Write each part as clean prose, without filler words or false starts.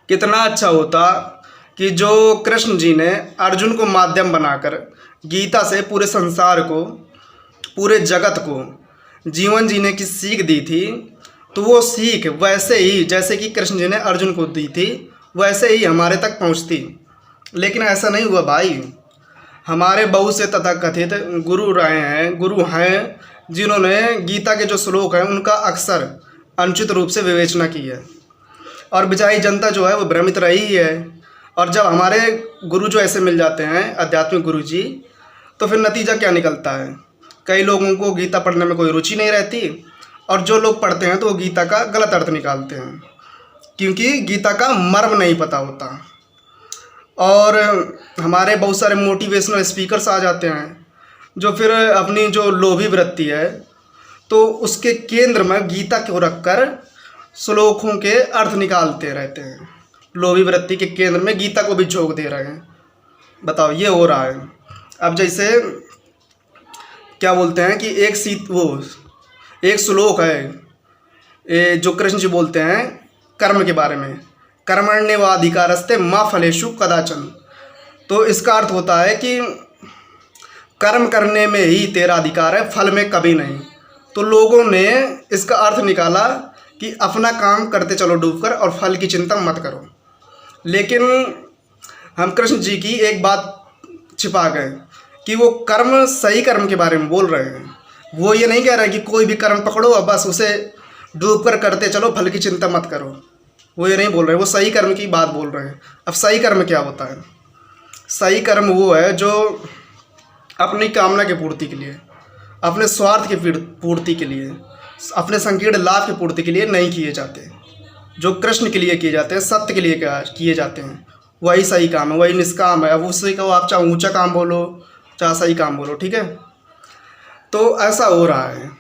कितना अच्छा होता कि जो कृष्ण जी ने अर्जुन को माध्यम बनाकर गीता से पूरे संसार को, पूरे जगत को जीवन जीने की सीख दी थी, तो वो सीख वैसे ही जैसे कि कृष्ण जी ने अर्जुन को दी थी वैसे ही हमारे तक पहुंचती। लेकिन ऐसा नहीं हुआ भाई। हमारे बहुत से तथाकथित गुरु हैं जिन्होंने गीता के जो श्लोक हैं उनका अक्सर अनुचित रूप से विवेचना की है, और बेचारी जनता जो है वो भ्रमित रही है। और जब हमारे गुरु जो ऐसे मिल जाते हैं, आध्यात्मिक गुरु जी, तो फिर नतीजा क्या निकलता है? कई लोगों को गीता पढ़ने में कोई रुचि नहीं रहती, और जो लोग पढ़ते हैं तो वो गीता का गलत अर्थ निकालते हैं, क्योंकि गीता का मर्म नहीं पता होता। और हमारे बहुत सारे मोटिवेशनल स्पीकर्स आ जाते हैं जो फिर अपनी जो लोभी वृत्ति है तो उसके केंद्र में गीता को रखकर श्लोकों के अर्थ निकालते रहते हैं। लोभी वृत्ति के केंद्र में गीता को भी झोंक दे रहे हैं। बताओ, ये हो रहा है। अब जैसे क्या बोलते हैं कि एक श्लोक है जो कृष्ण जी बोलते हैं कर्म के बारे में, कर्मण्येवाधिकारस्ते मा फलेषु कदाचन। तो इसका अर्थ होता है कि कर्म करने में ही तेरा अधिकार है, फल में कभी नहीं। तो लोगों ने इसका अर्थ निकाला कि अपना काम करते चलो डूबकर और फल की चिंता मत करो। लेकिन हम कृष्ण जी की एक बात छिपा गए कि वो कर्म, सही कर्म के बारे में बोल रहे हैं। वो ये नहीं कह रहे कि कोई भी कर्म पकड़ो और बस उसे डूबकर करते चलो, फल की चिंता मत करो। वो ये नहीं बोल रहे, वो सही कर्म की बात बोल रहे हैं। अब सही कर्म क्या होता है? सही कर्म वो है जो अपनी कामना की पूर्ति के लिए, अपने स्वार्थ की पूर्ति के लिए, अपने संकीर्ण लाभ की पूर्ति के लिए नहीं किए जाते। जो कृष्ण के लिए किए जाते हैं, सत्य के लिए किए जाते हैं, वही सही काम है, वही निष्काम है। अब उसी को आप चाहे ऊंचा काम बोलो चाहे सही काम बोलो, ठीक है। तो ऐसा हो रहा है।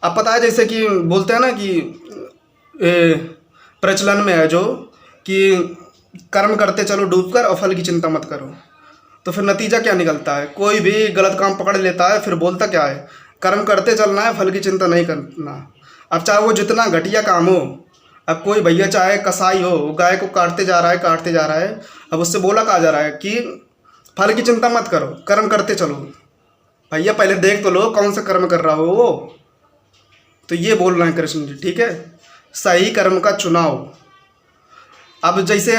अब पता है, जैसे कि बोलते हैं ना कि प्रचलन में है जो कि कर्म करते चलो डूबकर और फल की चिंता मत करो। तो फिर नतीजा क्या निकलता है? कोई भी गलत काम पकड़ लेता है, फिर बोलता क्या है? कर्म करते चलना है, फल की चिंता नहीं करना। अब चाहे वो जितना घटिया काम हो, अब कोई भैया चाहे कसाई हो, गाय को काटते जा रहा है, अब उससे बोला कहा जा रहा है कि फल की चिंता मत करो, कर्म करते चलो। भैया पहले देख तो लो कौन सा कर्म कर रहा हो वो। तो ये बोल रहे हैं कृष्ण जी, ठीक है, सही कर्म का चुनाव। अब जैसे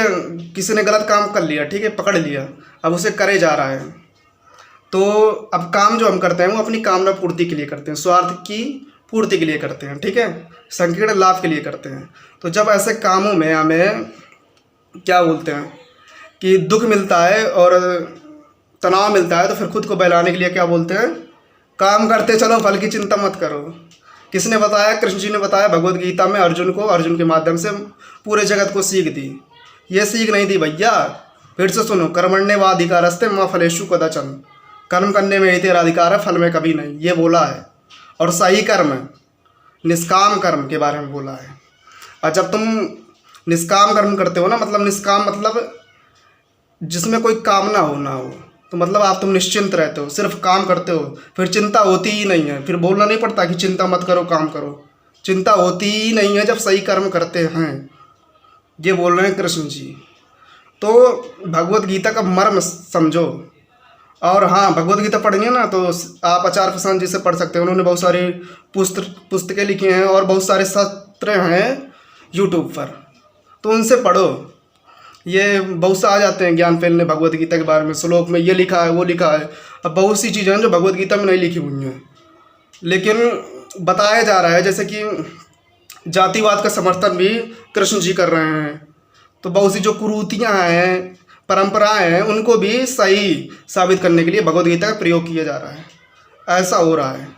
किसी ने गलत काम कर लिया, ठीक है, पकड़ लिया, अब उसे करे जा रहा है, तो अब काम जो हम करते हैं वो अपनी कामना पूर्ति के लिए करते हैं, स्वार्थ की पूर्ति के लिए करते हैं, ठीक है, संकीर्ण लाभ के लिए करते हैं। तो जब ऐसे कामों में हमें क्या बोलते हैं कि दुख मिलता है और तनाव मिलता है, तो फिर खुद को बहलाने के लिए क्या बोलते हैं? काम करते चलो, फल की चिंता मत करो। किसने बताया? कृष्ण जी ने बताया भगवत गीता में अर्जुन को, अर्जुन के माध्यम से पूरे जगत को सीख दी। ये सीख नहीं दी भैया, फिर से सुनो, कर्मण्येवाधिकारस्ते मा फलेषु कदाचन। कर्म करने में ही तेरा अधिकार है, फल में कभी नहीं, ये बोला है। और सही कर्म, निष्काम कर्म के बारे में बोला है। और जब तुम निष्काम कर्म करते हो ना, मतलब निष्काम मतलब जिसमें कोई कामना हो ना हो, तो मतलब आप तुम निश्चिंत रहते हो, सिर्फ काम करते हो, फिर चिंता होती ही नहीं है। फिर बोलना नहीं पड़ता कि चिंता मत करो, काम करो। चिंता होती ही नहीं है जब सही कर्म करते हैं, ये बोल रहे हैं कृष्ण जी। तो भगवत गीता का मर्म समझो। और हाँ, भगवत गीता पढ़नी है ना तो आप आचार्य प्रशांत जी से पढ़ सकते हैं। उन्होंने बहुत सारी पुस्तकें लिखी हैं और बहुत सारे सत्र हैं यूट्यूब पर, तो उनसे पढ़ो। ये बहुत से आ जाते हैं ज्ञान फैलने भगवत गीता के बारे में, श्लोक में ये लिखा है वो लिखा है। अब बहुत सी चीज़ें हैं जो भगवत गीता में नहीं लिखी हुई हैं, लेकिन बताया जा रहा है। जैसे कि जातिवाद का समर्थन भी कृष्ण जी कर रहे हैं, तो बहुत सी जो कुरीतियाँ हैं, परंपराएं हैं, उनको भी सही साबित करने के लिए भगवत गीता का प्रयोग किया जा रहा है। ऐसा हो रहा है।